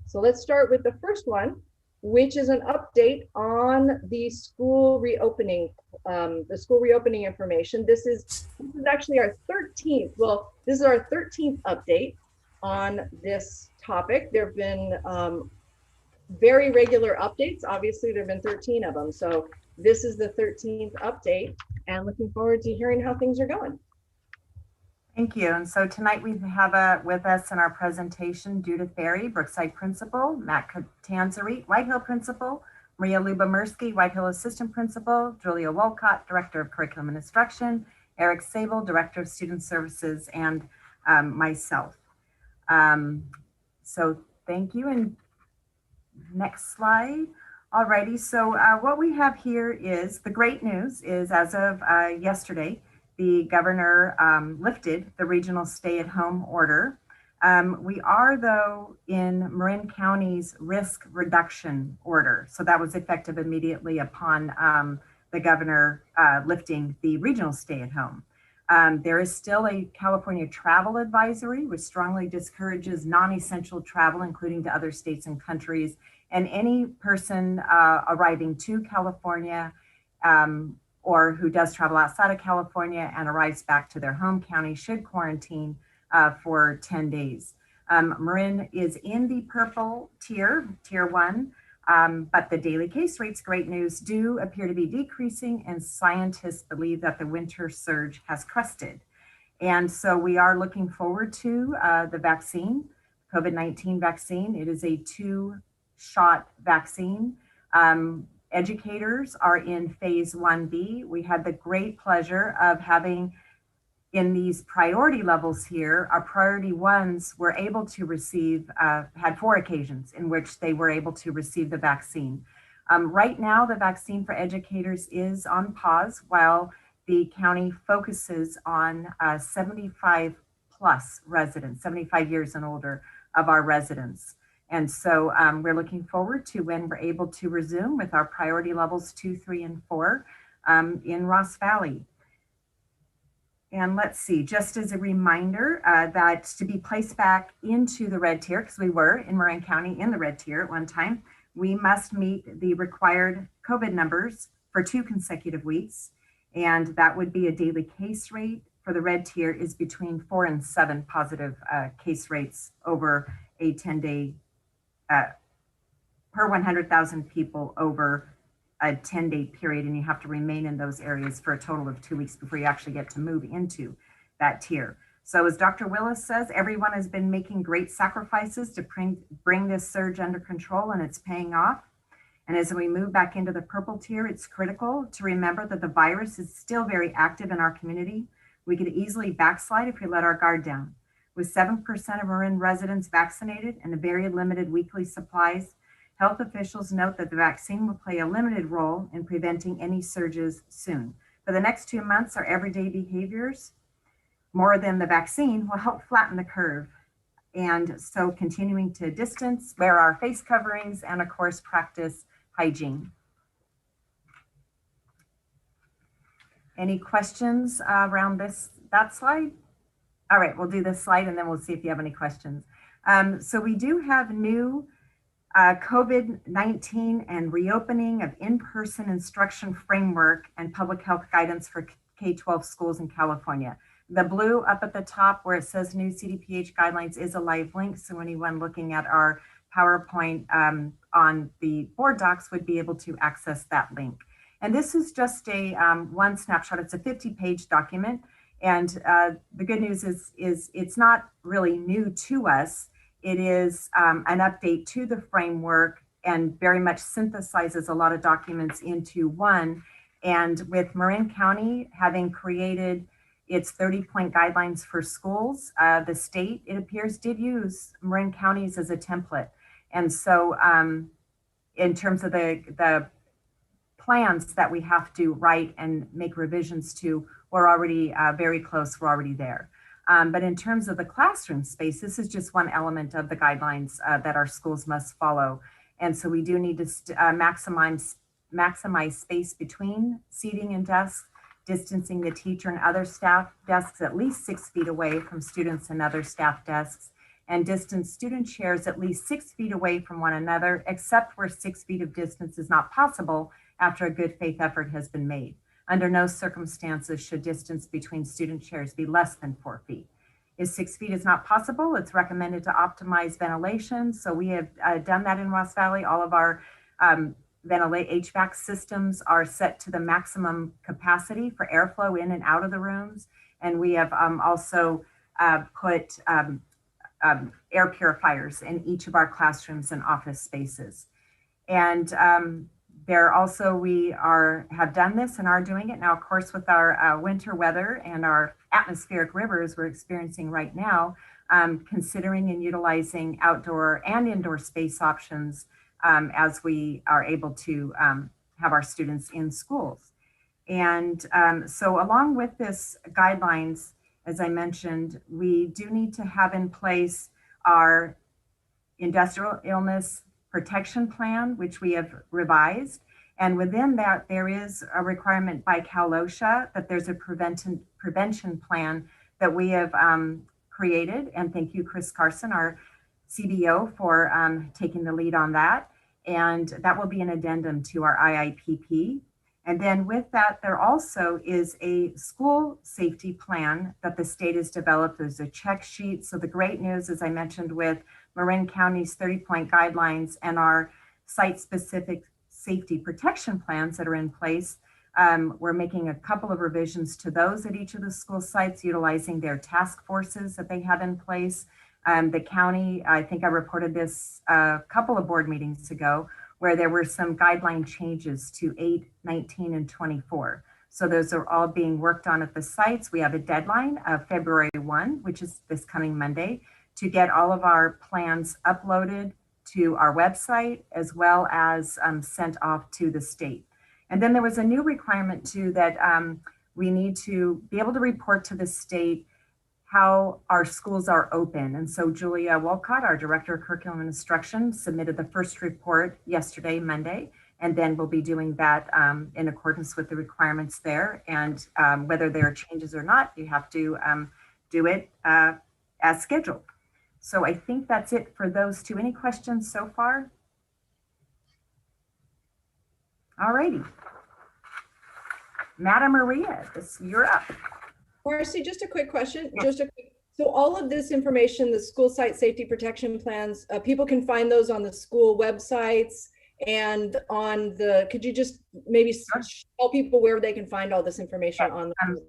So let's start with the first one, which is an update on the school reopening, information. This is actually our 13th. Well, this is our 13th update on this topic. There have been very regular updates. Obviously, there have been 13 of them. So this is the 13th update, and looking forward to hearing how things are going. Thank you. And so tonight we have with us in our presentation Judith Berry, Brookside Principal, Matt Tanzerit, White Hill Principal, Maria Lubomirsky, White Hill Assistant Principal, Julia Wolcott, Director of Curriculum and Instruction, Eric Sable, Director of Student Services, and myself. So thank you. And next slide. Alrighty, so what we have here is the great news is as of yesterday, the governor lifted the regional stay-at-home order. We are, though, in Marin County's risk reduction order. So that was effective immediately upon the governor lifting the regional stay-at-home. There is still a California travel advisory, which strongly discourages non-essential travel, including to other states and countries. And any person arriving to California or who does travel outside of California and arrives back to their home county should quarantine for 10 days. Marin is in the purple tier, tier 1, but the daily case rates, great news, do appear to be decreasing, and scientists believe that the winter surge has crested. And so we are looking forward to the vaccine, COVID-19 vaccine. It is a 2-shot vaccine. Educators are in phase 1B. We had the great pleasure of having in these priority levels here, our priority ones were able to receive, had 4 occasions in which they were able to receive the vaccine. Right now, the vaccine for educators is on pause while the county focuses on 75 plus residents, 75 years and older of our residents. And so we're looking forward to when we're able to resume with our priority levels 2, 3, and 4 in Ross Valley. And let's see, just as a reminder that to be placed back into the red tier, because we were in Marin County in the red tier at one time, we must meet the required COVID numbers for 2 consecutive weeks. And that would be a daily case rate for the red tier is between 4 and 7 positive case rates over a 10-day per 100,000 people over a 10-day period, and you have to remain in those areas for a total of 2 weeks before you actually get to move into that tier. So as Dr. Willis says, everyone has been making great sacrifices to bring this surge under control, and it's paying off. And as we move back into the purple tier, it's critical to remember that the virus is still very active in our community. We could easily backslide if we let our guard down. With 7% of Marin residents vaccinated and a very limited weekly supplies, health officials note that the vaccine will play a limited role in preventing any surges soon. For the next 2 months, our everyday behaviors, more than the vaccine, will help flatten the curve. And so continuing to distance, wear our face coverings, and of course, practice hygiene. Any questions around that slide? All right, we'll do this slide and then we'll see if you have any questions. So we do have new COVID-19 and reopening of in-person instruction framework and public health guidance for K-12 schools in California. The blue up at the top where it says new CDPH guidelines is a live link. So anyone looking at our PowerPoint on the board docs would be able to access that link. And this is just a one snapshot. It's a 50-page document. And the good news is it's not really new to us. It is an update to the framework and very much synthesizes a lot of documents into one. And with Marin County having created its 30-point guidelines for schools, the state, it appears, did use Marin counties as a template. And so in terms of the plans that we have to write and make revisions to, we're already very close, we're already there. But in terms of the classroom space, this is just one element of the guidelines that our schools must follow. And so we do need to maximize space between seating and desks, distancing the teacher and other staff desks at least 6 feet away from students and other staff desks, and distance student chairs at least 6 feet away from one another, except where 6 feet of distance is not possible after a good faith effort has been made. Under no circumstances should distance between student chairs be less than 4 feet. If 6 feet is not possible, it's recommended to optimize ventilation. So we have done that in Ross Valley. All of our HVAC systems are set to the maximum capacity for airflow in and out of the rooms. And we have also put air purifiers in each of our classrooms and office spaces. And there also, have done this and are doing it now, of course, with our winter weather and our atmospheric rivers we're experiencing right now, considering and utilizing outdoor and indoor space options as we are able to have our students in schools. And so along with this guidelines, as I mentioned, we do need to have in place our industrial illness protection plan, which we have revised. And within that, there is a requirement by Cal OSHA that there's a prevention plan that we have created. And thank you, Chris Carson, our CBO, for taking the lead on that. And that will be an addendum to our IIPP. And then with that, there also is a school safety plan that the state has developed. There's a check sheet. So the great news, as I mentioned, with Marin County's 30-point guidelines and our site-specific safety protection plans that are in place, we're making a couple of revisions to those at each of the school sites, utilizing their task forces that they have in place. The county, I think I reported this a couple of board meetings ago, where there were some guideline changes to 8, 19, and 24. So those are all being worked on at the sites. We have a deadline of February 1, which is this coming Monday, to get all of our plans uploaded to our website, as well as sent off to the state. And then there was a new requirement too, that we need to be able to report to the state how our schools are open. And so Julia Wolcott, our Director of Curriculum and Instruction, submitted the first report yesterday, Monday, and then we'll be doing that in accordance with the requirements there. And whether there are changes or not, you have to do it as scheduled. So I think that's it for those two. Any questions so far? All righty. Madam Maria, you're up. Marcy, just a quick question. Yeah. So all of this information, the school site safety protection plans, people can find those on the school websites and on the, could you just maybe tell people where they can find all this information on the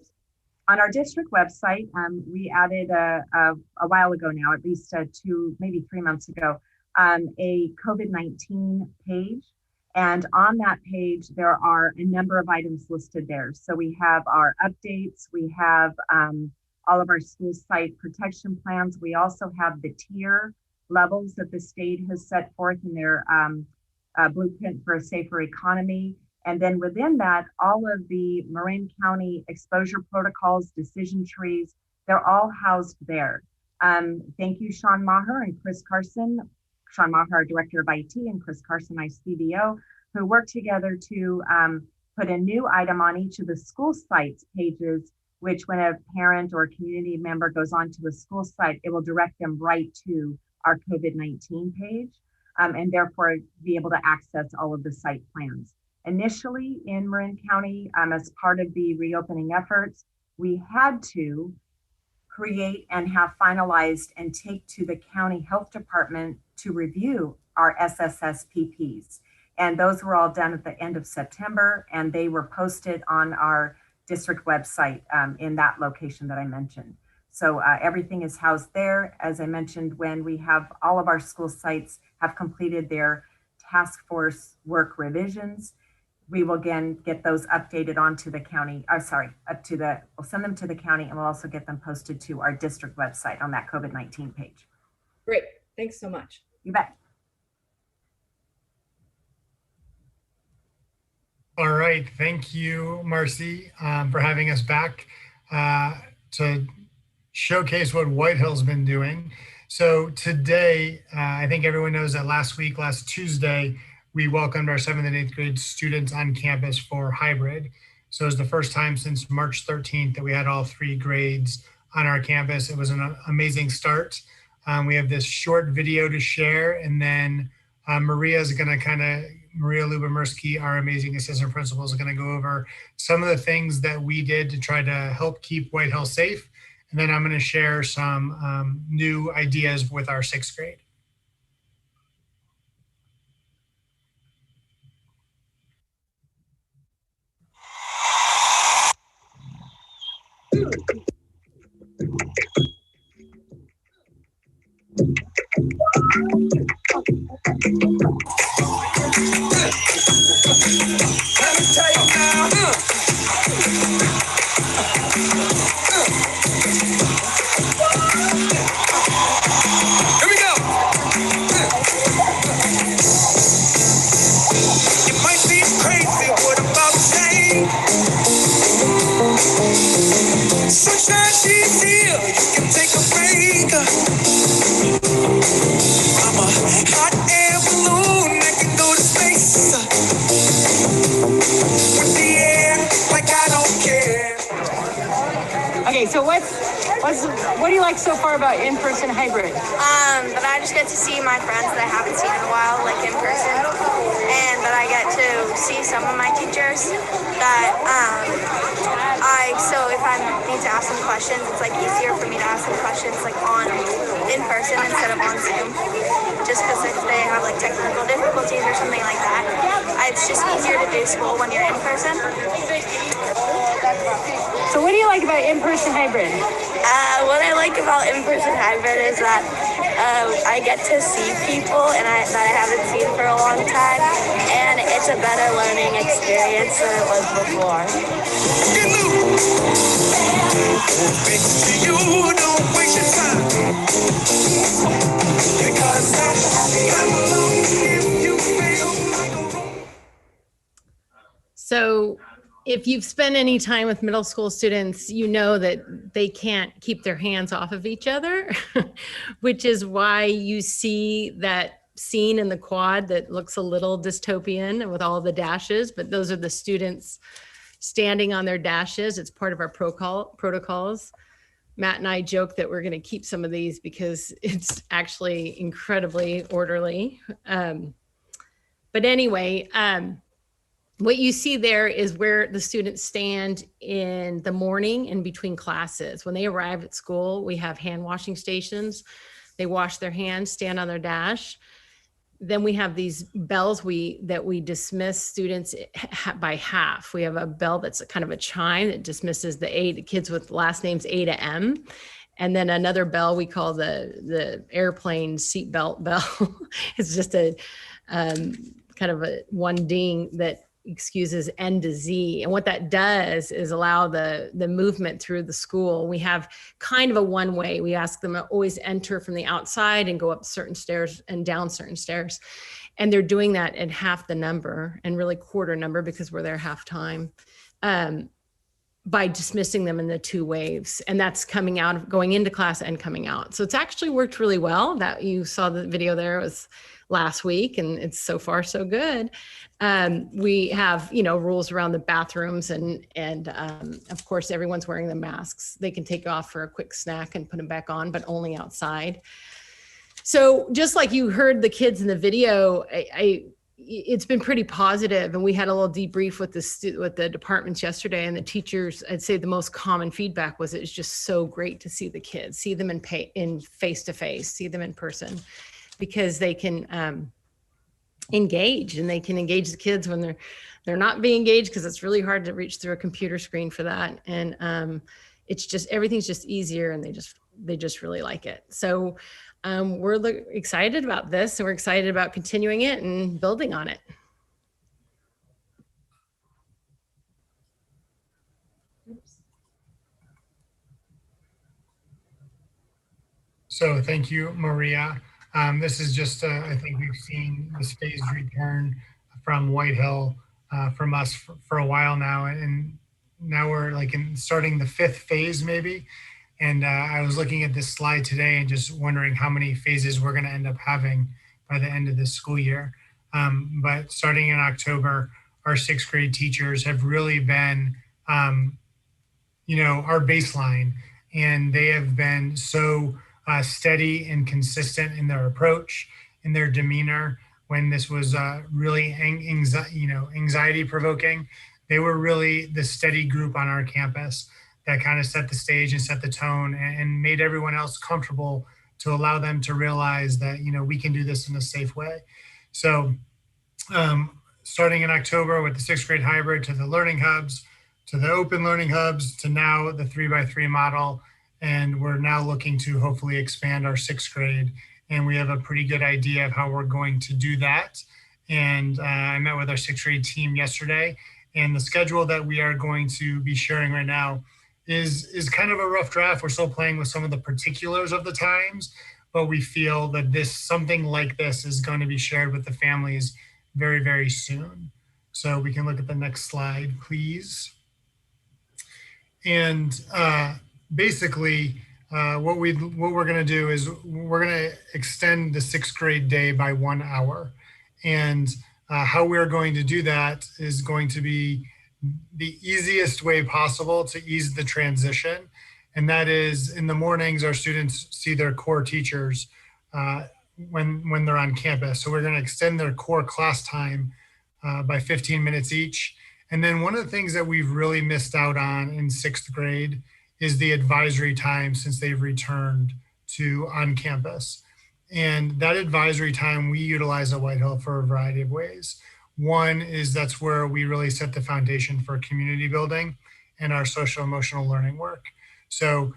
on our district website? We added a while ago now, at least 2, maybe 3 months ago, a COVID-19 page. And on that page, there are a number of items listed there. So we have our updates, we have all of our school site protection plans. We also have the tier levels that the state has set forth in their blueprint for a safer economy. And then within that, all of the Marin County exposure protocols, decision trees, they're all housed there. Thank you, Sean Maher and Chris Carson. Sean Maher, our Director of IT, and Chris Carson, my CBO, who worked together to put a new item on each of the school sites pages, which when a parent or a community member goes onto a school site, it will direct them right to our COVID-19 page, and therefore be able to access all of the site plans. Initially in Marin County, as part of the reopening efforts, we had to create and have finalized and take to the county health department to review our SSSPPs. And those were all done at the end of September, and they were posted on our district website in that location that I mentioned. So everything is housed there. As I mentioned, when we have all of our school sites have completed their task force work revisions, we will again get those updated onto the county, we'll send them to the county, and we'll also get them posted to our district website on that COVID-19 page. Great, thanks so much. You bet. All right, thank you, Marcy, for having us back to showcase what White Hill's been doing. So today, I think everyone knows that last Tuesday, we welcomed our 7th and 8th grade students on campus for hybrid. So it was the first time since March 13th that we had all 3 grades on our campus. It was an amazing start. We have this short video to share, and then Maria Lubomirsky, our amazing assistant principal, is going to go over some of the things that we did to try to help keep White Hill safe. And then I'm going to share some new ideas with our 6th grade. Okay, so what do you like so far about in-person hybrid? That I just get to see my friends that I haven't seen in a while, like in person, and that I get to see some of my teachers that so if I need to ask them questions, it's like easier for me to ask them questions like in person instead of on Zoom, just because if they have like technical difficulties or something like that, it's just easier to do school when you're in person. So what do you like about in-person hybrid? What I like about in-person hybrid is that I get to see people that I haven't seen for a long time, and it's a better learning experience than it was before. So if you've spent any time with middle school students, you know that they can't keep their hands off of each other, which is why you see that scene in the quad that looks a little dystopian with all the dashes, but those are the students standing on their dashes. It's part of our protocols. Matt and I joke that we're going to keep some of these because it's actually incredibly orderly. But anyway, what you see there is where the students stand in the morning in between classes. When they arrive at school, we have hand washing stations. They wash their hands, stand on their dash. Then we have these bells that we dismiss students by half. We have a bell that's kind of a chime that dismisses the kids with last names A to M. And then another bell we call the airplane seatbelt bell. It's just a kind of a one ding that excuses N to Z. And what that does is allow the movement through the school. We have kind of a one way. We ask them to always enter from the outside and go up certain stairs and down certain stairs. And they're doing that at half the number and really quarter number because we're there half time by dismissing them in the two waves. And that's going into class and coming out. So it's actually worked really well. That you saw the video there was last week, and it's so far so good. We have, rules around the bathrooms and of course, everyone's wearing the masks. They can take off for a quick snack and put them back on, but only outside. So just like you heard the kids in the video, it's been pretty positive. And we had a little debrief with the departments yesterday, and the teachers, I'd say the most common feedback was it's just so great to see the kids, see them in face-to-face, see them in person, because they can engage, and they can engage the kids when they're not being engaged, because it's really hard to reach through a computer screen for that. And it's just, everything's just easier, and they just really like it. So we're excited about this, and we're excited about continuing it and building on it. So thank you, Maria. This is just, I think we've seen this phased return from White Hill from us for a while now. And now we're like starting the 5th phase maybe. And I was looking at this slide today and just wondering how many phases we're gonna end up having by the end of this school year. But starting in October, our 6th grade teachers have really been, our baseline, and they have been so steady and consistent in their approach, in their demeanor. When this was really anxiety provoking, they were really the steady group on our campus that kind of set the stage and set the tone and made everyone else comfortable to allow them to realize that, we can do this in a safe way. So starting in October with the 6th grade hybrid to the learning hubs, to the open learning hubs, to now the 3x3 model. And we're now looking to hopefully expand our 6th grade. And we have a pretty good idea of how we're going to do that. And I met with our 6th grade team yesterday, and the schedule that we are going to be sharing right now is kind of a rough draft. We're still playing with some of the particulars of the times, but we feel that something like this is going to be shared with the families very, very soon. So we can look at the next slide, please. And basically, what we're going to do is we're going to extend the 6th grade day by 1 hour. And how we're going to do that is going to be the easiest way possible to ease the transition. And that is, in the mornings, our students see their core teachers when they're on campus. So we're going to extend their core class time by 15 minutes each. And then one of the things that we've really missed out on in 6th grade is the advisory time since they've returned to on campus. And that advisory time we utilize at Whitehill for a variety of ways. One is that's where we really set the foundation for community building and our social emotional learning work. So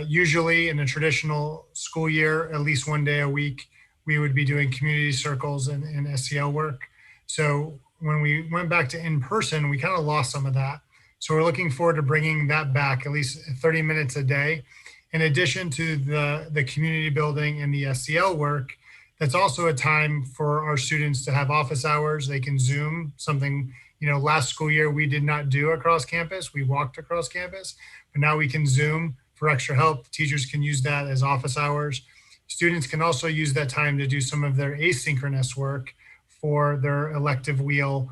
usually in a traditional school year, at least one day a week, we would be doing community circles and SEL work. So when we went back to in-person, we kind of lost some of that. So we're looking forward to bringing that back, at least 30 minutes a day. In addition to the community building and the SEL work, that's also a time for our students to have office hours. They can Zoom, something, last school year we did not do across campus. We walked across campus, but now we can Zoom for extra help. Teachers can use that as office hours. Students can also use that time to do some of their asynchronous work for their elective wheel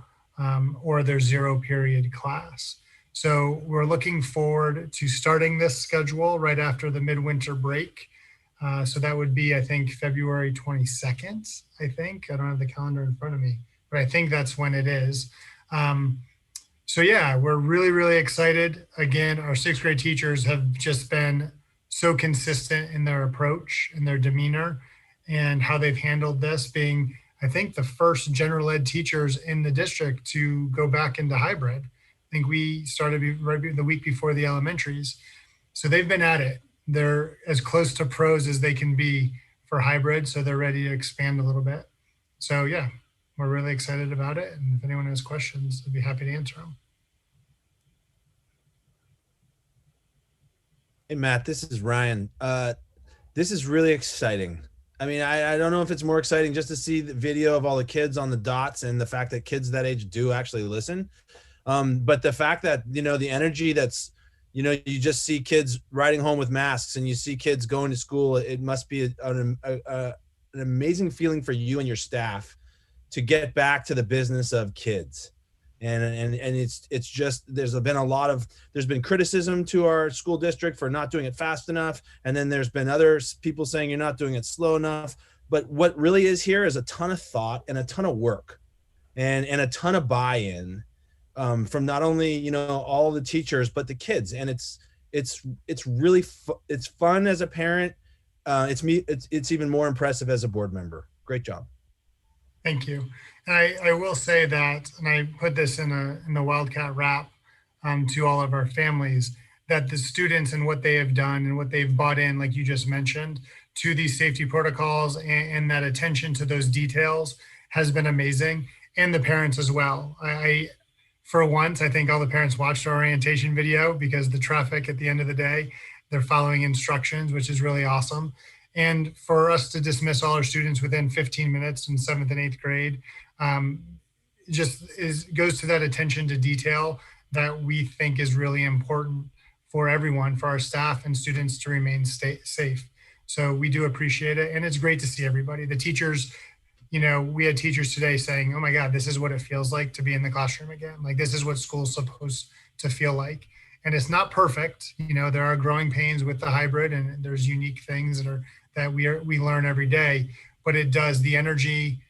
or their 0 period class. So we're looking forward to starting this schedule right after the midwinter break. So that would be, I think, February 22nd, I think. I don't have the calendar in front of me, but I think that's when it is. So yeah, we're really, really excited. Again, our 6th grade teachers have just been so consistent in their approach and their demeanor and how they've handled this, being, I think, the first general ed teachers in the district to go back into hybrid. I think we started right the week before the elementaries. So they've been at it. They're as close to pros as they can be for hybrid. So they're ready to expand a little bit. So yeah, we're really excited about it. And if anyone has questions, I'd be happy to answer them. Hey, Matt, this is Ryan. This is really exciting. I mean, I don't know if it's more exciting just to see the video of all the kids on the dots and the fact that kids that age do actually listen. But the fact that, the energy that's, you just see kids riding home with masks and you see kids going to school. It must be an amazing feeling for you and your staff to get back to the business of kids. And it's just, there's been criticism to our school district for not doing it fast enough. And then there's been other people saying you're not doing it slow enough. But what really is here is a ton of thought and a ton of work and a ton of buy-in from not only, all the teachers, but the kids. And it's really, it's fun as a parent. It's even more impressive as a board member. Great job. Thank you. And I will say that, and I put this in the Wildcat wrap to all of our families, that the students and what they have done and what they've bought in, like you just mentioned, to these safety protocols and that attention to those details has been amazing, and the parents as well. For once, I think all the parents watched our orientation video because the traffic at the end of the day, they're following instructions, which is really awesome. And for us to dismiss all our students within 15 minutes in 7th and 8th grade goes to that attention to detail that we think is really important for everyone, for our staff and students to remain safe. So we do appreciate it. And it's great to see everybody. The teachers, we had teachers today saying, oh my God, this is what it feels like to be in the classroom again. Like, this is what school's supposed to feel like. And it's not perfect. There are growing pains with the hybrid, and there's unique things that we learn every day. But it does, the energy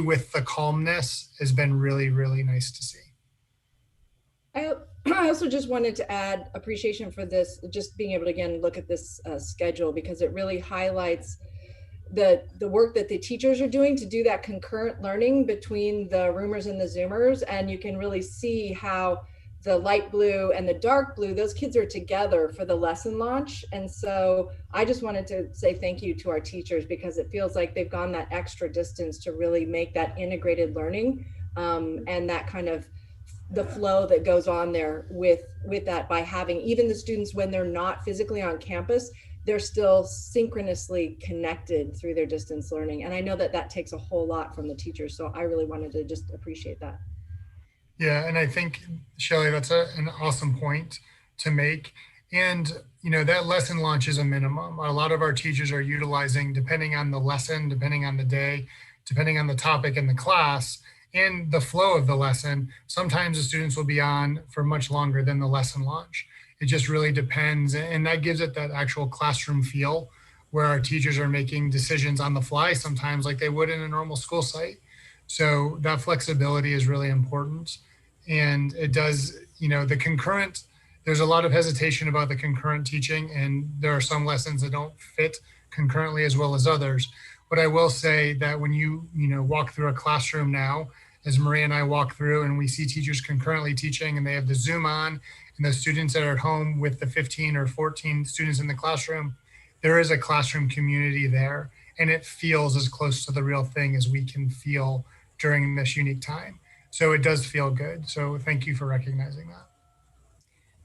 with the calmness has been really, really nice to see. I also just wanted to add appreciation for this, just being able to again look at this schedule, because it really highlights the work that the teachers are doing to do that concurrent learning between the roomers and the Zoomers. And you can really see how the light blue and the dark blue, those kids are together for the lesson launch. And so I just wanted to say thank you to our teachers, because it feels like they've gone that extra distance to really make that integrated learning and that kind of the flow that goes on there with that, by having even the students, when they're not physically on campus, they're still synchronously connected through their distance learning. And I know that takes a whole lot from the teachers. So I really wanted to just appreciate that. Yeah, and I think, Shelley, that's an awesome point to make. And, that lesson launch is a minimum. A lot of our teachers are utilizing, depending on the lesson, depending on the day, depending on the topic in the class, and the flow of the lesson, sometimes the students will be on for much longer than the lesson launch. It just really depends. And that gives it that actual classroom feel, where our teachers are making decisions on the fly sometimes like they would in a normal school site. So that flexibility is really important. And it does, the concurrent, there's a lot of hesitation about the concurrent teaching, and there are some lessons that don't fit concurrently as well as others. But I will say that when you walk through a classroom now, as Maria and I walk through, and we see teachers concurrently teaching, and they have the Zoom on, and the students that are at home with the 15 or 14 students in the classroom, there is a classroom community there, and it feels as close to the real thing as we can feel during this unique time. So it does feel good. So thank you for recognizing that.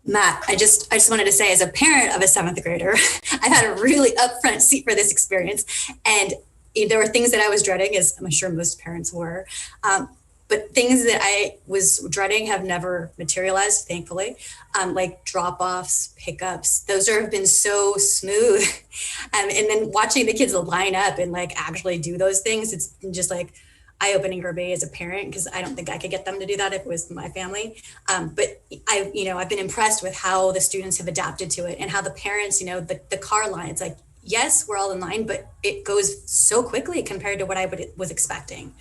Matt, I just wanted to say, as a parent of a 7th grader, I've had a really upfront seat for this experience. And there were things that I was dreading, as I'm sure most parents were. But things that I was dreading have never materialized, thankfully, like drop-offs, pickups. Those have been so smooth. And then watching the kids line up and actually do those things, it's just eye-opening for me as a parent, because I don't think I could get them to do that if it was my family. But I've been impressed with how the students have adapted to it, and how the parents, the car lines, yes, we're all in line, but it goes so quickly compared to what I was expecting.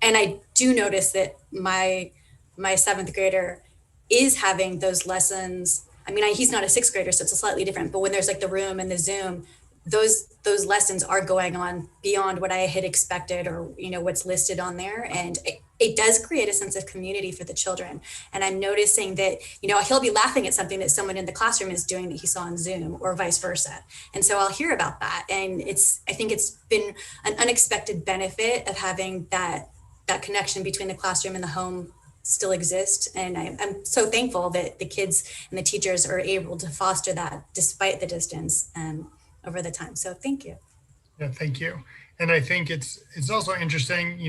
And I do notice that my 7th grader is having those lessons. I mean, he's not a 6th grader, so it's a slightly different, but when there's the room and the Zoom, those lessons are going on beyond what I had expected, or what's listed on there, and it does create a sense of community for the children. And I'm noticing that he'll be laughing at something that someone in the classroom is doing that he saw on Zoom, or vice versa, and so I'll hear about that. And I think it's been an unexpected benefit of having that connection between the classroom and the home still exist. And I'm so thankful that the kids and the teachers are able to foster that despite the distance over the time. So thank you. Yeah, thank you. And I think it's also interesting,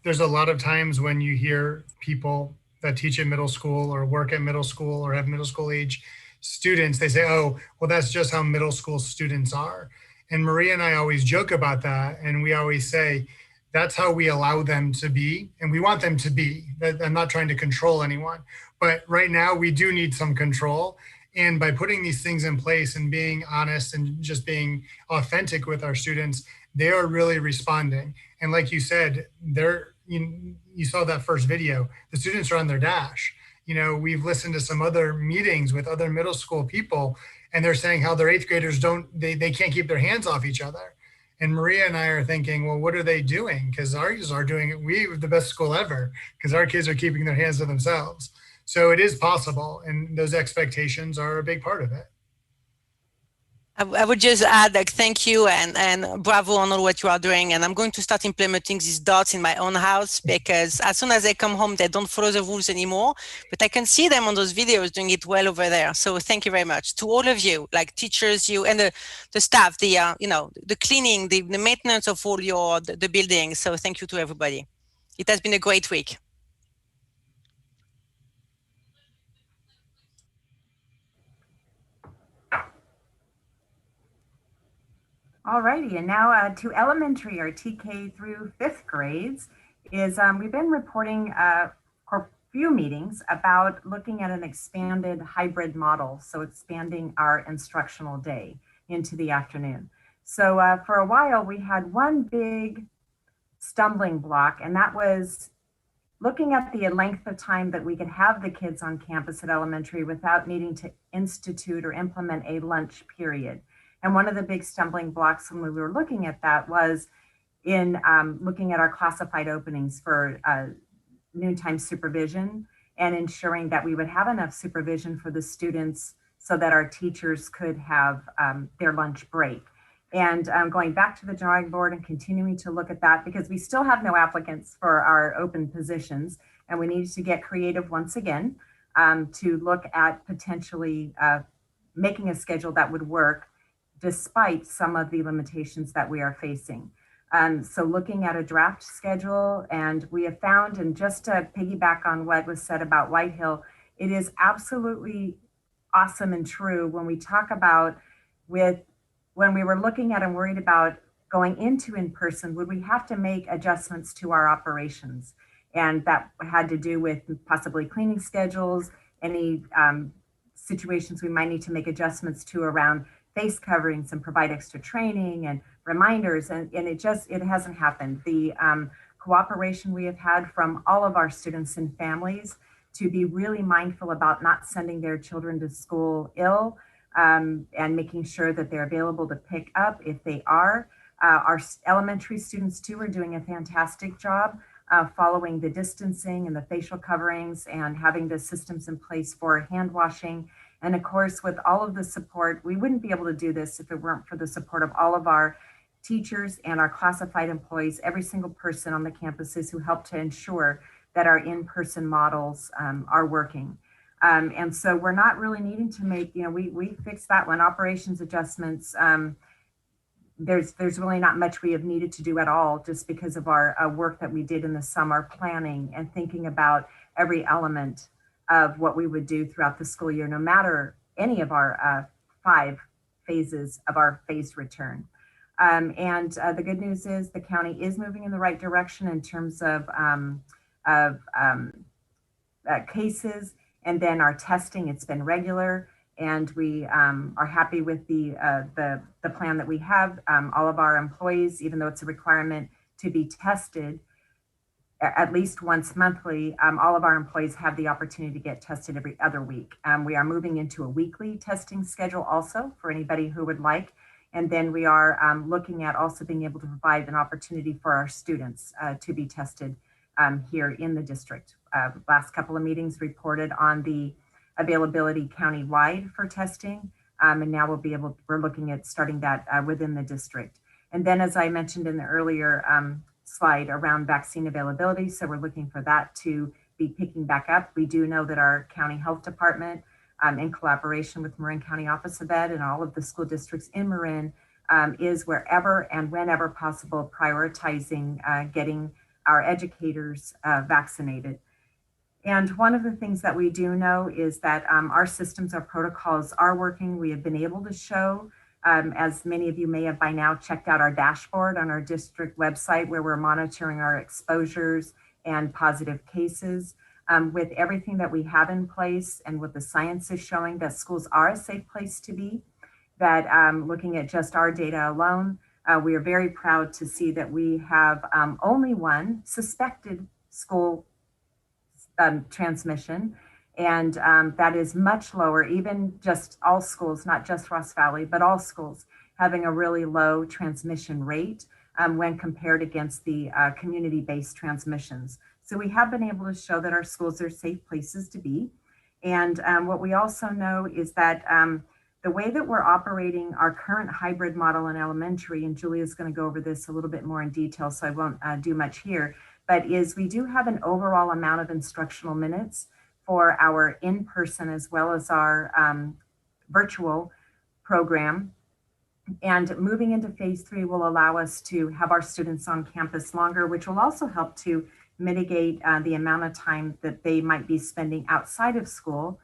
there's a lot of times when you hear people that teach at middle school or work at middle school or have middle school age students, they say, oh, well, that's just how middle school students are. And Maria and I always joke about that. And we always say, that's how we allow them to be, and we want them to be. I'm not trying to control anyone, but right now we do need some control. And by putting these things in place and being honest and just being authentic with our students, they are really responding. And like you said, you saw that first video, the students are on their dash. We've listened to some other meetings with other middle school people, and they're saying how their 8th graders they can't keep their hands off each other. And Maria and I are thinking, well, what are they doing? Because ours are doing it. We have the best school ever, because our kids are keeping their hands to themselves. So it is possible, and those expectations are a big part of it. I would just add thank you and bravo on all what you are doing. And I'm going to start implementing these dots in my own house, because as soon as they come home, they don't follow the rules anymore. But I can see them on those videos doing it well over there. So thank you very much to all of you, teachers, you and the staff, the cleaning, the maintenance of all the buildings. So thank you to everybody. It has been a great week. All righty, and now to elementary, or TK through 5th grades, is we've been reporting few meetings about looking at an expanded hybrid model. So expanding our instructional day into the afternoon. So for a while, we had one big stumbling block, and that was looking at the length of time that we could have the kids on campus at elementary without needing to institute or implement a lunch period. And one of the big stumbling blocks when we were looking at that was in looking at our classified openings for noontime supervision and ensuring that we would have enough supervision for the students so that our teachers could have their lunch break. And going back to the drawing board and continuing to look at that, because we still have no applicants for our open positions, and we need to get creative once again to look at potentially making a schedule that would work despite some of the limitations that we are facing. So looking at a draft schedule, and we have found, and just to piggyback on what was said about White Hill, it is absolutely awesome and true when we talk about when we were looking at and worried about going into in-person, would we have to make adjustments to our operations? And that had to do with possibly cleaning schedules, any situations we might need to make adjustments to around face coverings and provide extra training and reminders. And it hasn't happened. The cooperation we have had from all of our students and families to be really mindful about not sending their children to school ill, and making sure that they're available to pick up if they are. Our elementary students too are doing a fantastic job following the distancing and the facial coverings and having the systems in place for hand washing. And of course, with all of the support, we wouldn't be able to do this if it weren't for the support of all of our teachers and our classified employees, every single person on the campuses who help to ensure that our in-person models are working. And so we're not really needing to make, we fixed that one, operations adjustments. There's really not much we have needed to do at all, just because of our work that we did in the summer, planning and thinking about every element of what we would do throughout the school year, no matter any of our 5 phases of our phased return. And the good news is the county is moving in the right direction in terms of cases. And then our testing, it's been regular, and we are happy with the plan that we have. All of our employees, even though it's a requirement to be tested at least once monthly, all of our employees have the opportunity to get tested every other week. We are moving into a weekly testing schedule also for anybody who would like. And then we are looking at also being able to provide an opportunity for our students to be tested here in the district. Last couple of meetings reported on the availability countywide for testing. And now we're looking at starting that within the district. And then, as I mentioned in the earlier slide around vaccine availability, so we're looking for that to be picking back up. We do know that our county health department, in collaboration with Marin County Office of Ed and all of the school districts in Marin, is wherever and whenever possible prioritizing getting our educators vaccinated. And one of the things that we do know is that our systems, our protocols are working. We have been able to show, as many of you may have by now checked out our dashboard on our district website, where we're monitoring our exposures and positive cases. With everything that we have in place and what the science is showing, that schools are a safe place to be, that looking at just our data alone, we are very proud to see that we have only one suspected school transmission, and that is much lower, even just all schools, not just Ross Valley, but all schools having a really low transmission rate when compared against the community-based transmissions. So we have been able to show that our schools are safe places to be. And what we also know is that the way that we're operating our current hybrid model in elementary, and Julia's going to go over this a little bit more in detail, so I won't do much here, but is we do have an overall amount of instructional minutes for our in-person as well as our virtual program. And moving into phase 3 will allow us to have our students on campus longer, which will also help to mitigate the amount of time that they might be spending outside of school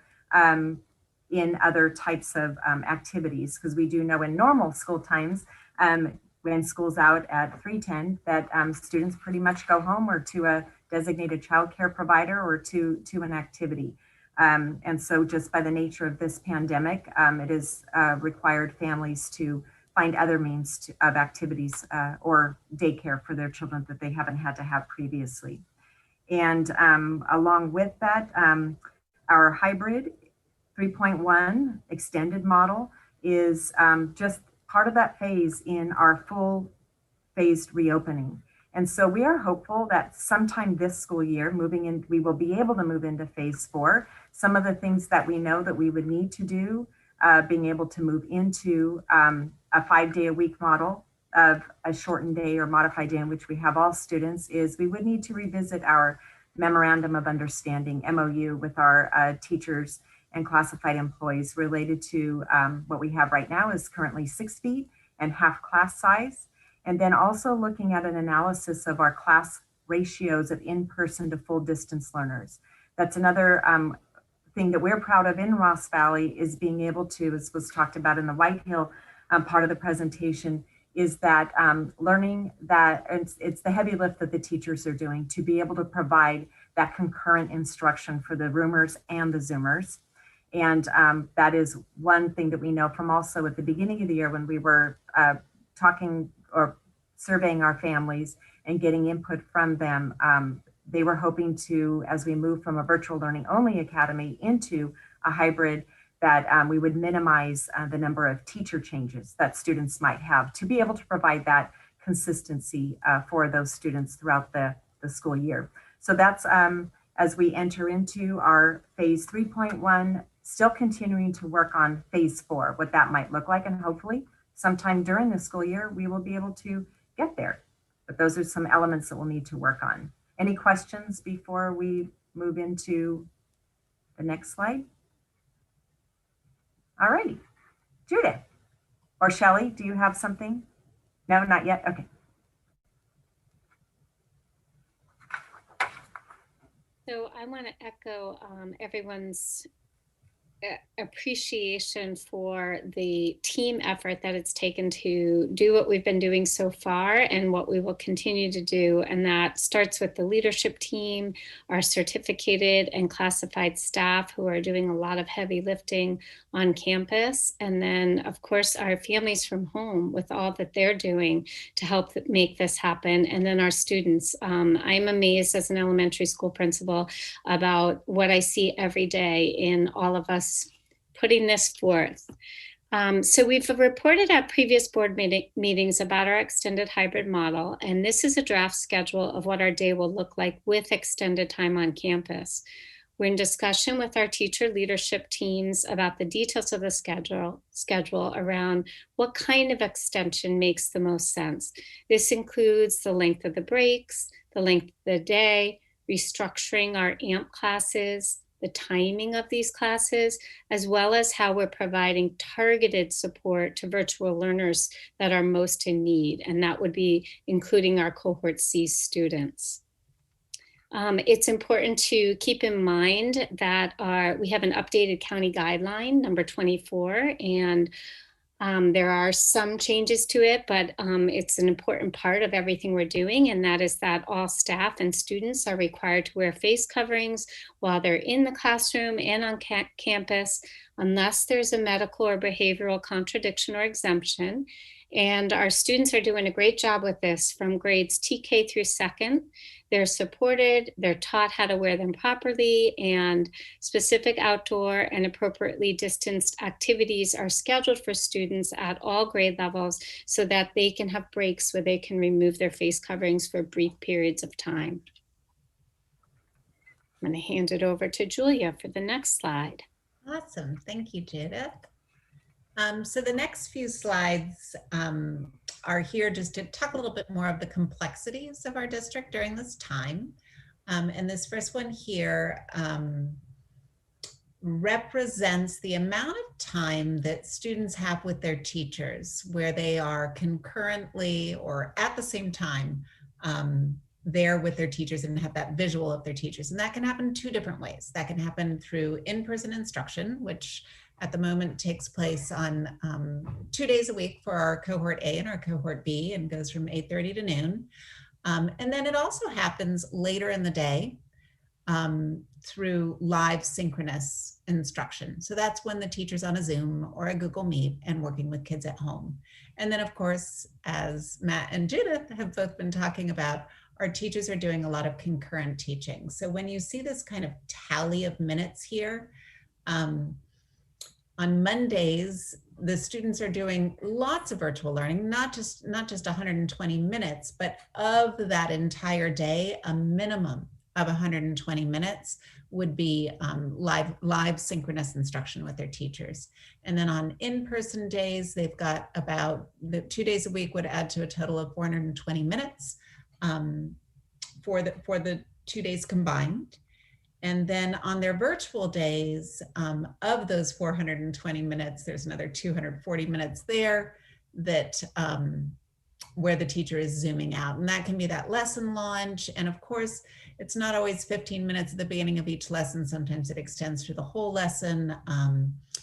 in other types of activities. Because we do know in normal school times, when school's out at 3:10, that students pretty much go home or to a designated childcare provider or to an activity. And so just by the nature of this pandemic, it has required families to find other means of activities or daycare for their children that they haven't had to have previously. And along with that, our hybrid 3.1 extended model is just part of that phase in our full phased reopening. And so we are hopeful that sometime this school year, we will be able to move into phase 4. Some of the things that we know that we would need to do, being able to move into a 5-day-a-week model of a shortened day or modified day in which we have all students, is we would need to revisit our memorandum of understanding, MOU, with our teachers and classified employees related to what we have right now is currently 6 feet and half class size. And then also looking at an analysis of our class ratios of in-person to full distance learners. That's another thing that we're proud of in Ross Valley, is being able to, as was talked about in the White Hill part of the presentation, is that learning that it's the heavy lift that the teachers are doing to be able to provide that concurrent instruction for the roomers and the Zoomers. And that is one thing that we know from also at the beginning of the year when we were talking or surveying our families and getting input from them. They were hoping to, as we move from a virtual learning only academy into a hybrid, that we would minimize the number of teacher changes that students might have to be able to provide that consistency for those students throughout the school year. So that's as we enter into our phase 3.1, still continuing to work on phase 4, what that might look like, and hopefully sometime during the school year, we will be able to get there. But those are some elements that we'll need to work on. Any questions before we move into the next slide? All righty, Judith or Shelley, do you have something? No, not yet, okay. So I want to echo everyone's appreciation for the team effort that it's taken to do what we've been doing so far and what we will continue to do. And that starts with the leadership team, our certificated and classified staff who are doing a lot of heavy lifting on campus. And then of course, our families from home with all that they're doing to help make this happen. And then our students. I'm amazed as an elementary school principal about what I see every day in all of us putting this forth. So we've reported at previous board meetings about our extended hybrid model, and this is a draft schedule of what our day will look like with extended time on campus. We're in discussion with our teacher leadership teams about the details of the schedule around what kind of extension makes the most sense. This includes the length of the breaks, the length of the day, restructuring our AMP classes, the timing of these classes, as well as how we're providing targeted support to virtual learners that are most in need. And that would be including our cohort C students. It's important to keep in mind that we have an updated county guideline, number 24, and there are some changes to it, but it's an important part of everything we're doing, and that is that all staff and students are required to wear face coverings while they're in the classroom and on campus, unless there's a medical or behavioral contradiction or exemption. And our students are doing a great job with this from grades TK through 2nd. They're supported, they're taught how to wear them properly, and specific outdoor and appropriately distanced activities are scheduled for students at all grade levels so that they can have breaks where they can remove their face coverings for brief periods of time. I'm going to hand it over to Julia for the next slide. Awesome, thank you, Judith. So the next few slides are here just to talk a little bit more of the complexities of our district during this time. And this first one here represents the amount of time that students have with their teachers, where they are concurrently or at the same time there with their teachers and have that visual of their teachers. And that can happen 2 different ways. That can happen through in-person instruction, which at the moment takes place on 2 days a week for our cohort A and our cohort B, and goes from 8:30 to noon. And then it also happens later in the day through live synchronous instruction. So that's when the teacher's on a Zoom or a Google Meet and working with kids at home. And then of course, as Matt and Judith have both been talking about, our teachers are doing a lot of concurrent teaching. So when you see this kind of tally of minutes here, on Mondays, the students are doing lots of virtual learning, not just 120 minutes, but of that entire day, a minimum of 120 minutes would be live synchronous instruction with their teachers. And then on in-person days, they've got about 2 days a week would add to a total of 420 minutes for the 2 days combined. And then on their virtual days, of those 420 minutes, there's another 240 minutes there that where the teacher is zooming out. And that can be that lesson launch. And of course, it's not always 15 minutes at the beginning of each lesson. Sometimes it extends through the whole lesson.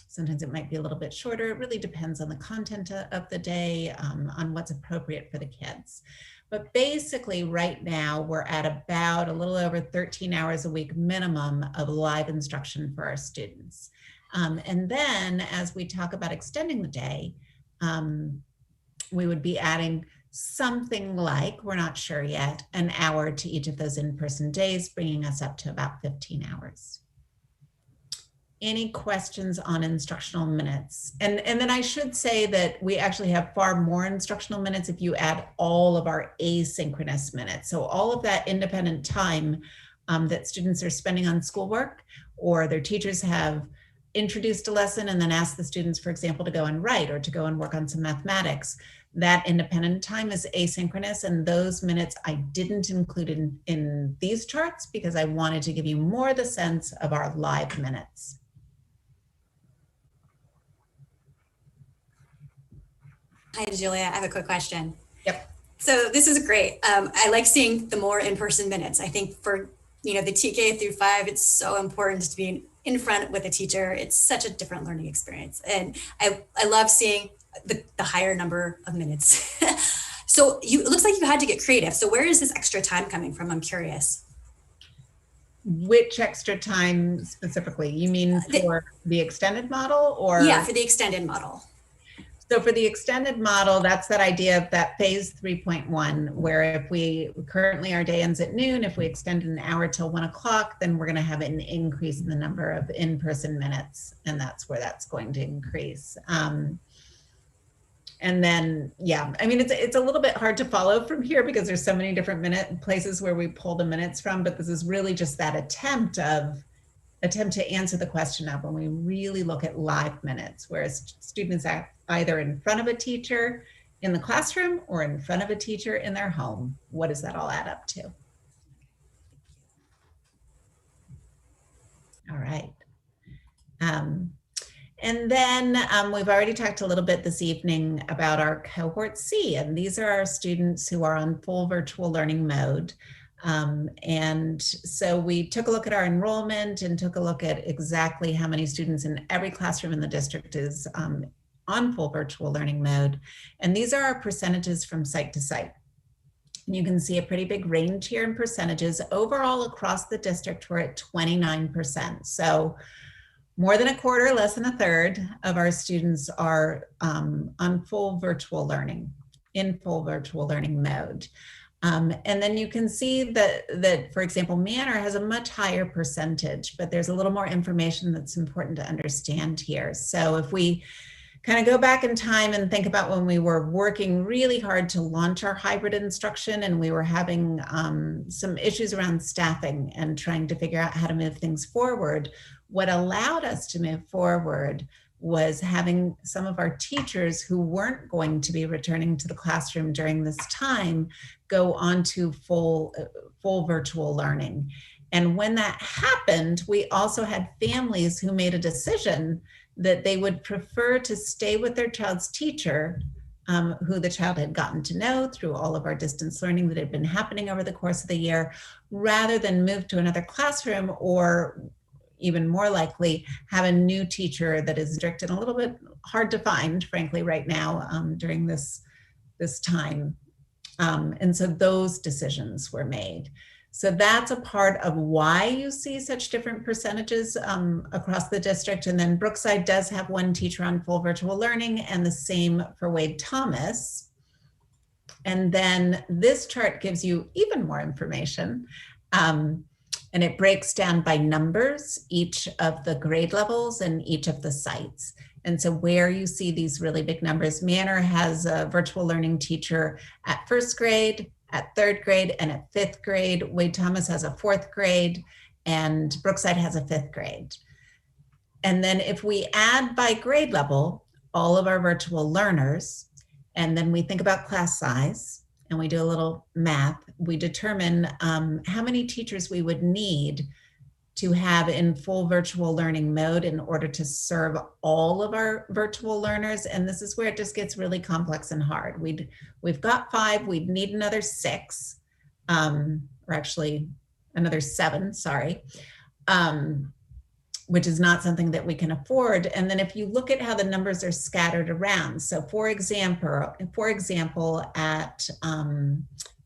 Sometimes it might be a little bit shorter. It really depends on the content of the day, on what's appropriate for the kids. But basically right now we're at about a little over 13 hours a week minimum of live instruction for our students. And then as we talk about extending the day, we would be adding something like, we're not sure yet, an hour to each of those in-person days, bringing us up to about 15 hours. Any questions on instructional minutes? And then I should say that we actually have far more instructional minutes if you add all of our asynchronous minutes. So all of that independent time that students are spending on schoolwork, or their teachers have introduced a lesson and then asked the students, for example, to go and write or to go and work on some mathematics. That independent time is asynchronous, and those minutes I didn't include in these charts because I wanted to give you more the sense of our live minutes. Hi, Julia. I have a quick question. Yep. So this is great. I like seeing the more in-person minutes. I think for the TK through 5, it's so important to be in front with a teacher. It's such a different learning experience, and I love seeing the higher number of minutes. So it looks like you had to get creative. So where is this extra time coming from? I'm curious. Which extra time specifically? You mean for the extended model, or? Yeah, for the extended model. So for the extended model, that's that idea of that phase 3.1, where if we currently our day ends at noon, if we extend an hour till 1 o'clock, then we're going to have an increase in the number of in-person minutes. And that's where that's going to increase. And then, yeah, I mean, it's a little bit hard to follow from here because there's so many different places where we pull the minutes from, but this is really just that attempt to answer the question of when we really look at live minutes, where students are either in front of a teacher in the classroom or in front of a teacher in their home. What does that all add up to? All right. And then we've already talked a little bit this evening about our cohort C, and these are our students who are on full virtual learning mode. And so we took a look at our enrollment and took a look at exactly how many students in every classroom in the district is on full virtual learning mode. And these are our percentages from site to site. And you can see a pretty big range here in percentages. Overall across the district, we're at 29%. So more than a quarter, less than a third of our students are on full virtual learning, in full virtual learning mode. And then you can see that, for example, Manor has a much higher percentage, but there's a little more information that's important to understand here. So if we kind of go back in time and think about when we were working really hard to launch our hybrid instruction, and we were having some issues around staffing and trying to figure out how to move things forward, what allowed us to move forward was having some of our teachers who weren't going to be returning to the classroom during this time go on to full virtual learning. And when that happened, we also had families who made a decision that they would prefer to stay with their child's teacher, who the child had gotten to know through all of our distance learning that had been happening over the course of the year, rather than move to another classroom or even more likely have a new teacher that is strict and a little bit hard to find, frankly, right now during this time. And so those decisions were made. So that's a part of why you see such different percentages across the district. And then Brookside does have one teacher on full virtual learning, and the same for Wade Thomas. And then this chart gives you even more information. And it breaks down by numbers, each of the grade levels and each of the sites. And so where you see these really big numbers, Manor has a virtual learning teacher at first grade, at third grade, and at fifth grade. Wade Thomas has a fourth grade, and Brookside has a fifth grade. And then if we add by grade level, all of our virtual learners, and then we think about class size, and we do a little math, we determine how many teachers we would need to have in full virtual learning mode in order to serve all of our virtual learners. And this is where it just gets really complex and hard. We've got 5, we'd need another 6, or actually another 7, sorry, which is not something that we can afford. And then if you look at how the numbers are scattered around, so for example, at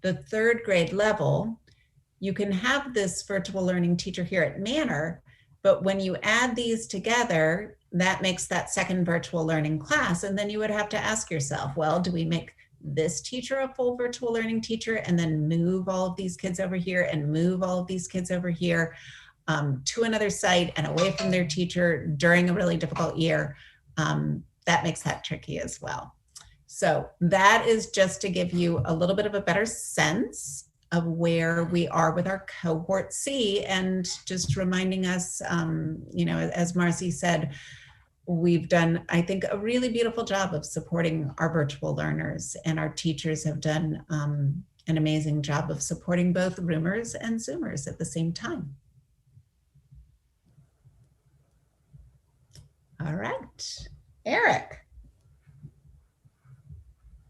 the third grade level, you can have this virtual learning teacher here at Manor, but when you add these together, that makes that second virtual learning class. And then you would have to ask yourself, well, do we make this teacher a full virtual learning teacher and then move all of these kids over here and move all of these kids over here to another site and away from their teacher during a really difficult year? That makes that tricky as well. So that is just to give you a little bit of a better sense of where we are with our cohort C, and just reminding us, you know, as Marcy said, we've done, I think, a really beautiful job of supporting our virtual learners, and our teachers have done an amazing job of supporting both Roomers and Zoomers at the same time. All right, Eric.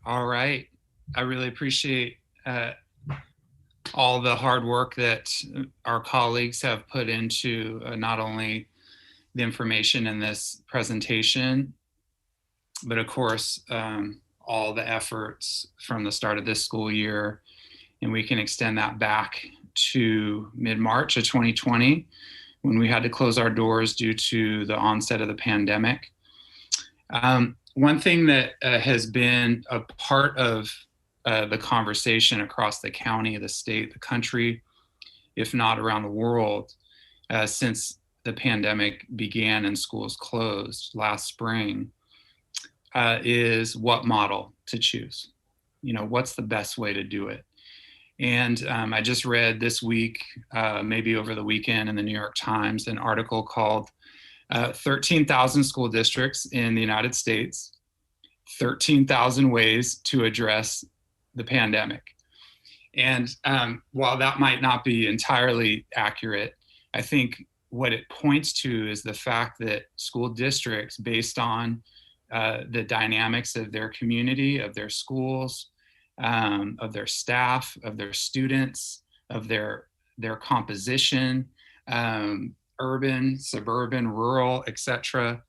All right, I really appreciate all the hard work that our colleagues have put into not only the information in this presentation, but of course, all the efforts from the start of this school year. And we can extend that back to mid-March of 2020, when we had to close our doors due to the onset of the pandemic. One thing that has been a part of the conversation across the county, the state, the country, if not around the world, since the pandemic began and schools closed last spring, is what model to choose. You know, what's the best way to do it? And I just read this week, maybe over the weekend in the New York Times, an article called 13,000 School Districts in the United States, 13,000 Ways to Address the Pandemic. And while that might not be entirely accurate, I think what it points to is the fact that school districts, based on the dynamics of their community, of their schools, of their staff, of their students, of their composition, urban, suburban, rural, etc.,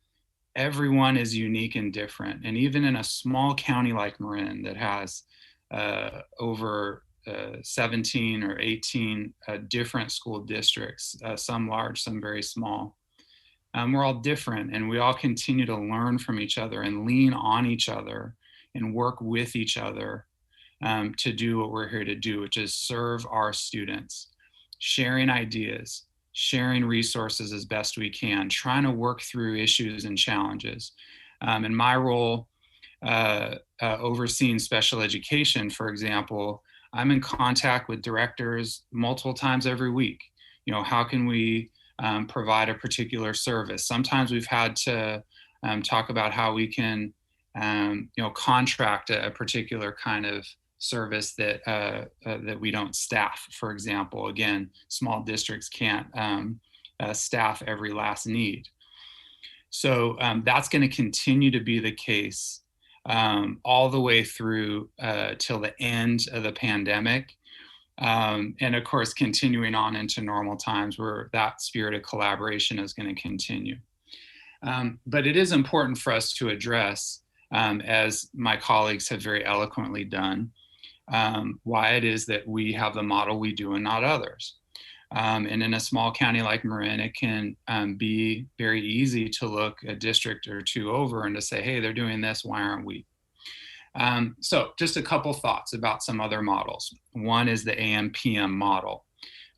everyone is unique and different. And even in a small county like Marin that has over 17 or 18 different school districts, some large, some very small. We're all different, and we all continue to learn from each other and lean on each other and work with each other to do what we're here to do, which is serve our students, sharing ideas, sharing resources as best we can, trying to work through issues and challenges. In my role, overseeing special education, for example, I'm in contact with directors multiple times every week. You know, how can we provide a particular service? Sometimes we've had to talk about how we can, you know, contract a particular kind of service that that we don't staff. For example, again, small districts can't staff every last need. So that's going to continue to be the case all the way through till the end of the pandemic. And of course, continuing on into normal times where that spirit of collaboration is going to continue. But it is important for us to address, as my colleagues have very eloquently done, why it is that we have the model we do and not others. And in a small county like Marin, it can be very easy to look a district or two over and to say, hey, they're doing this, why aren't we? So just a couple thoughts about some other models. One is the AM/PM model.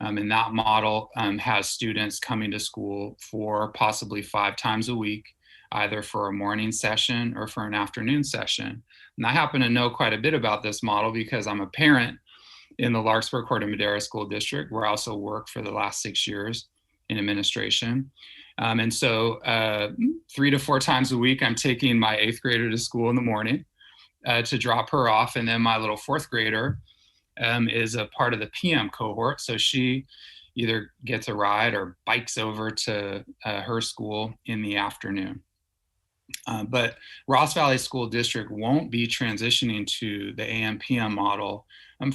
And that model has students coming to school for possibly 5 times a week, either for a morning session or for an afternoon session. And I happen to know quite a bit about this model because I'm a parent in the Larkspur, Corte Madera School District, where I also worked for the last 6 years in administration. And so 3 to 4 times a week, I'm taking my 8th grader to school in the morning to drop her off. And then my little 4th grader is a part of the PM cohort. So she either gets a ride or bikes over to her school in the afternoon. But Ross Valley School District won't be transitioning to the AM/PM model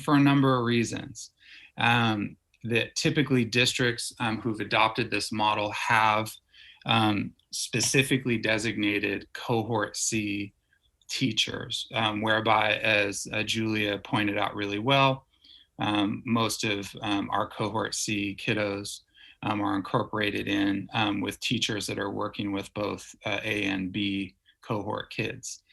for a number of reasons. That typically districts who've adopted this model have specifically designated cohort C teachers, whereby, as Julia pointed out really well, most of our cohort C kiddos are incorporated in with teachers that are working with both A and B cohort kids.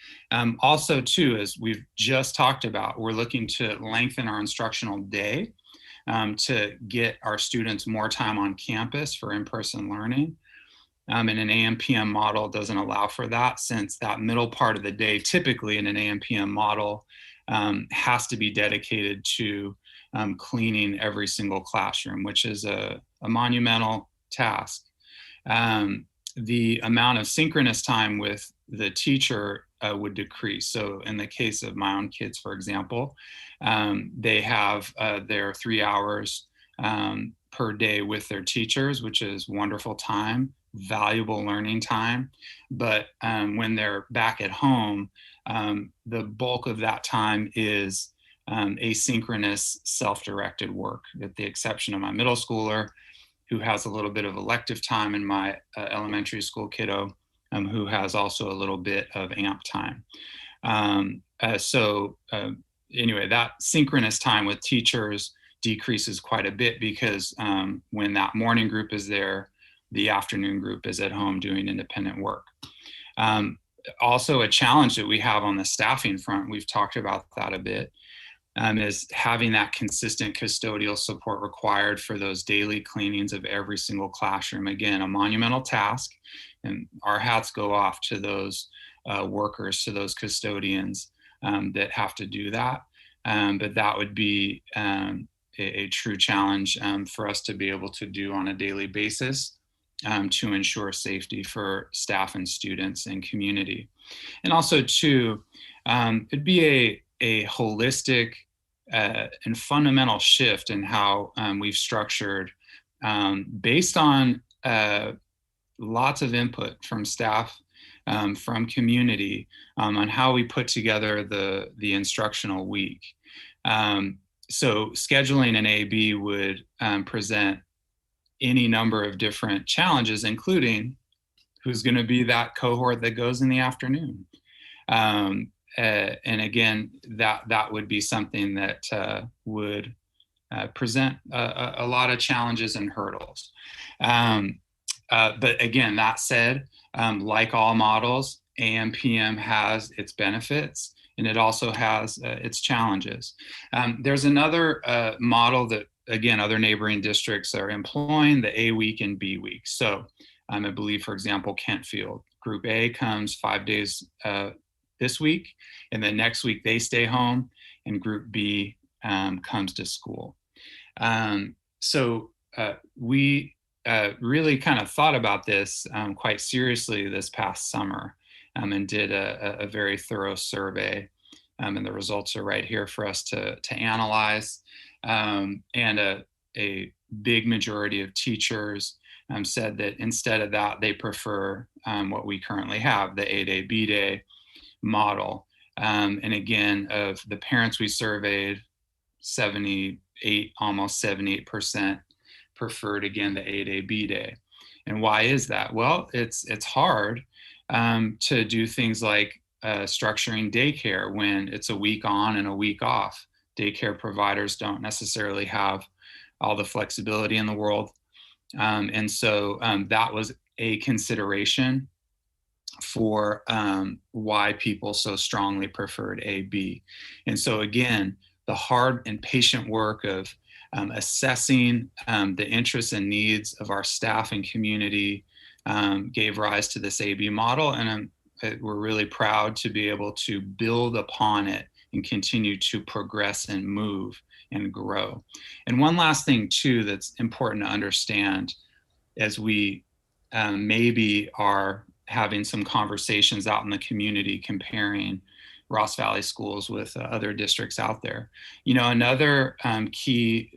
Also too, as we've just talked about, we're looking to lengthen our instructional day to get our students more time on campus for in-person learning. And an AM/PM model doesn't allow for that, since that middle part of the day, typically in an AM/PM model, has to be dedicated to cleaning every single classroom, which is a monumental task. The amount of synchronous time with the teacher would decrease. So in the case of my own kids, for example, they have their 3 hours per day with their teachers, which is wonderful time, valuable learning time. But when they're back at home, the bulk of that time is asynchronous, self-directed work, with the exception of my middle schooler, who has a little bit of elective time, and my elementary school kiddo, who has also a little bit of AMP time. Anyway, that synchronous time with teachers decreases quite a bit, because when that morning group is there, the afternoon group is at home doing independent work. Also, a challenge that we have on the staffing front, we've talked about that a bit, is having that consistent custodial support required for those daily cleanings of every single classroom. Again, a monumental task, and our hats go off to those workers, to those custodians that have to do that. But that would be a true challenge for us to be able to do on a daily basis to ensure safety for staff and students and community. And also too, it'd be a holistic and fundamental shift in how we've structured, based on lots of input from staff, from community, on how we put together the instructional week. So scheduling an AB would present any number of different challenges, including who's going to be that cohort that goes in the afternoon. And again, that would be something that would present a lot of challenges and hurdles. But again, that said, like all models, AM/PM has its benefits, and it also has its challenges. There's another model that, again, other neighboring districts are employing, the A week and B week. So I believe, for example, Kentfield, Group A comes 5 days this week, and then next week they stay home, and Group B comes to school. So we really kind of thought about this quite seriously this past summer, and did a very thorough survey, and the results are right here for us to analyze. And a big majority of teachers said that instead of that, they prefer what we currently have, the A-Day, B-Day model. And again, of the parents we surveyed, 70 almost 78% preferred, again, the A-Day, B-Day. And why is that? Well, it's hard to do things like structuring daycare when it's a week on and a week off. Daycare providers don't necessarily have all the flexibility in the world. And so that was a consideration for why people so strongly preferred A, B. And so again, the hard and patient work of assessing the interests and needs of our staff and community gave rise to this AB model. And we're really proud to be able to build upon it and continue to progress and move and grow. And one last thing too that's important to understand as we maybe are having some conversations out in the community comparing Ross Valley schools with other districts out there. You know, another key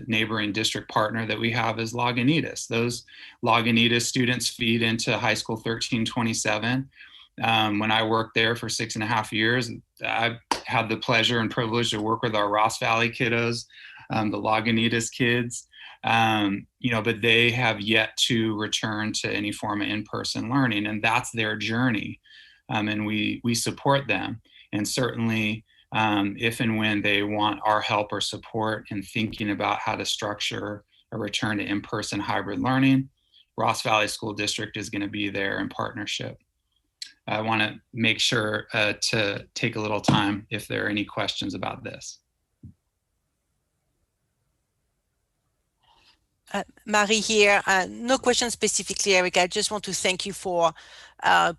neighboring district partner that we have is Lagunitas. Those Lagunitas students feed into High School 1327. When I worked there for 6.5 years, I've had the pleasure and privilege to work with our Ross Valley kiddos, the Lagunitas kids. You know, but they have yet to return to any form of in-person learning, and that's their journey. And we support them. And certainly, if and when they want our help or support in thinking about how to structure a return to in-person hybrid learning, Ross Valley School District is going to be there in partnership. I want to make sure to take a little time if there are any questions about this. Marie here. No question specifically, Eric. I just want to thank you for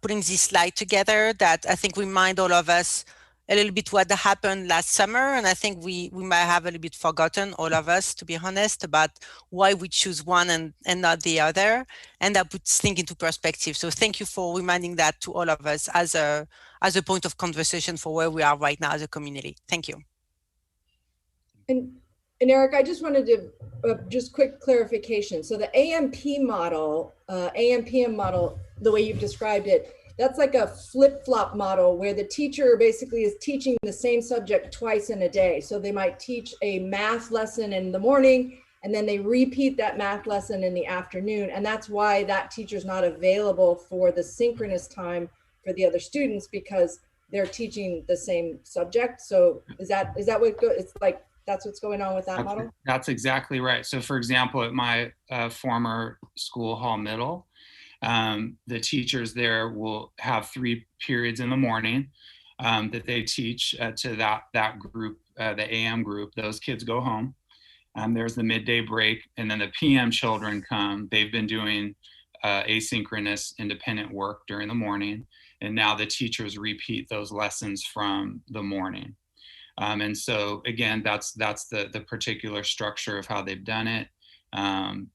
putting this slide together that I think remind all of us a little bit what happened last summer. And I think we might have a little bit forgotten, all of us, to be honest, about why we choose one and not the other. And that puts things into perspective. So thank you for reminding that to all of us as a point of conversation for where we are right now as a community. Thank you. And Eric, I just wanted to just quick clarification. So the AMP model, AMPM model, the way you've described it, that's like a flip-flop model where the teacher basically is teaching the same subject twice in a day. So they might teach a math lesson in the morning, and then they repeat that math lesson in the afternoon. And that's why that teacher's not available for the synchronous time for the other students, because they're teaching the same subject. So is that what it's like? That's what's going on with that model? That's exactly right. So for example, at my former school, Hall Middle, the teachers there will have 3 periods in the morning that they teach to that group, the AM group. Those kids go home. There's the midday break, and then the PM children come. They've been doing asynchronous independent work during the morning, and now the teachers repeat those lessons from the morning. And so again, that's the particular structure of how they've done it.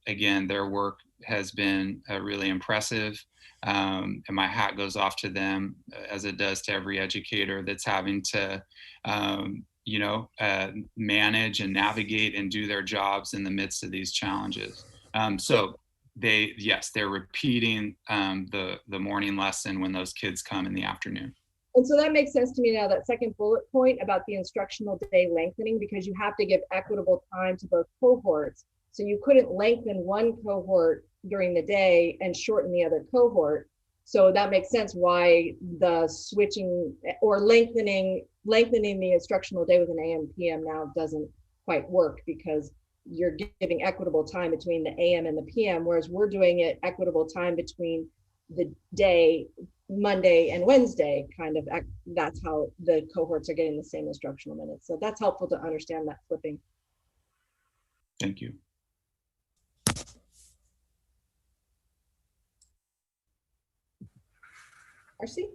Again, their work has been really impressive, and my hat goes off to them, as it does to every educator that's having to manage and navigate and do their jobs in the midst of these challenges. So they're repeating the morning lesson when those kids come in the afternoon. And so that makes sense to me now, that second bullet point about the instructional day lengthening, because you have to give equitable time to both cohorts. So you couldn't lengthen one cohort during the day and shorten the other cohort. So that makes sense why the switching or lengthening the instructional day with an AM PM now doesn't quite work, because you're giving equitable time between the AM and the PM, whereas we're doing it equitable time between the day, Monday and Wednesday, kind of. That's how the cohorts are getting the same instructional minutes. So that's helpful to understand that flipping. Thank you. Marcy?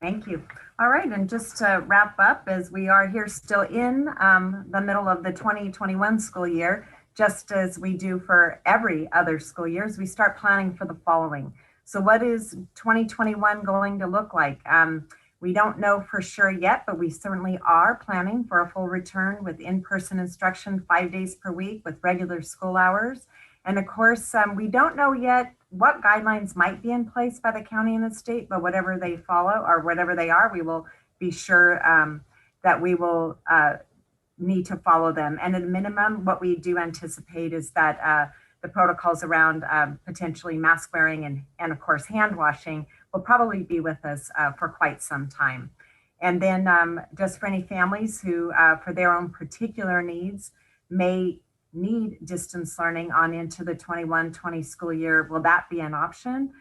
Thank you. All right, and just to wrap up, as we are here still in the middle of the 2021 school year, just as we do for every other school year, as we start planning for the following. So what is 2021 going to look like? We don't know for sure yet, but we certainly are planning for a full return with in-person instruction 5 days per week with regular school hours. And of course, we don't know yet what guidelines might be in place by the county and the state, but whatever they follow or whatever they are, we will be sure that we will need to follow them. And at a minimum, what we do anticipate is that the protocols around potentially mask wearing and of course hand washing will probably be with us for quite some time. And then just for any families who for their own particular needs may need distance learning on into the 21-20 school year, will that be an option?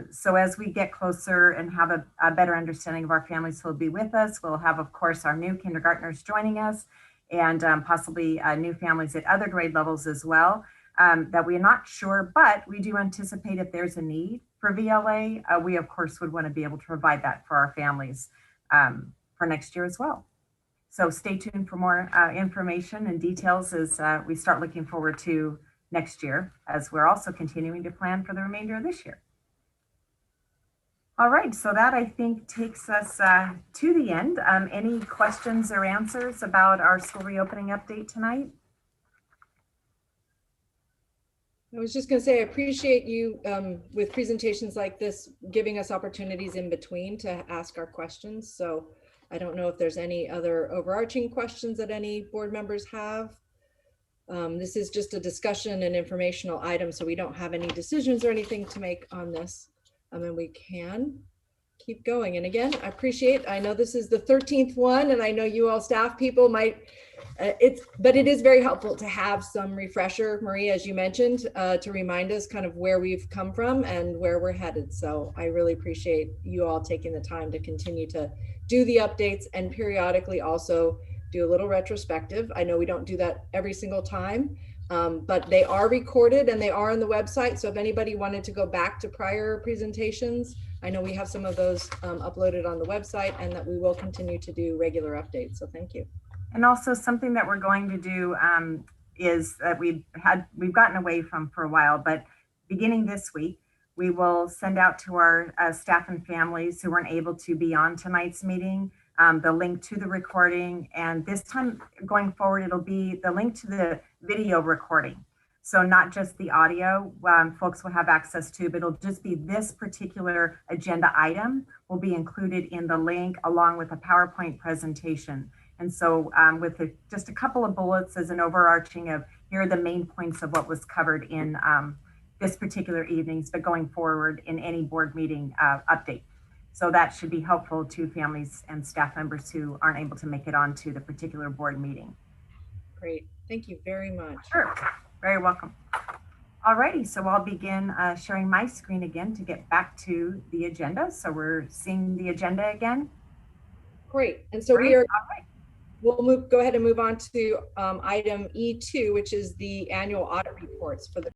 So as we get closer and have a better understanding of our families who will be with us, we'll have, of course, our new kindergartners joining us and possibly new families at other grade levels as well, that we're not sure, but we do anticipate if there's a need for VLA, we, of course, would want to be able to provide that for our families for next year as well. So stay tuned for more information and details as we start looking forward to next year, as we're also continuing to plan for the remainder of this year. All right, so that I think takes us to the end. Any questions or answers about our school reopening update tonight? I was just going to say, I appreciate you with presentations like this, giving us opportunities in between to ask our questions. So I don't know if there's any other overarching questions that any board members have. This is just a discussion and informational item, so we don't have any decisions or anything to make on this. And we can keep going. And again, I know this is the 13th one, and I know you all staff people might, but it is very helpful to have some refresher, Marie, as you mentioned, to remind us kind of where we've come from and where we're headed. So I really appreciate you all taking the time to continue to do the updates and periodically also do a little retrospective. I know we don't do that every single time, but they are recorded and they are on the website. So if anybody wanted to go back to prior presentations, I know we have some of those uploaded on the website, and that we will continue to do regular updates. So thank you. And also something that we're going to do is that we've gotten away from for a while, but beginning this week, we will send out to our staff and families who weren't able to be on tonight's meeting the link to the recording. And this time going forward, it'll be the link to the video recording. So not just the audio folks will have access to, but it'll just be this particular agenda item will be included in the link along with a PowerPoint presentation. And so with just a couple of bullets as an overarching of here are the main points of what was covered in this particular evenings, but going forward in any board meeting update. So that should be helpful to families and staff members who aren't able to make it onto the particular board meeting. Great, thank you very much. Sure, very welcome. Alrighty, so I'll begin sharing my screen again to get back to the agenda. So we're seeing the agenda again. Great, and so we are, we'll go ahead and move on to item E2, which is the annual audit reports for the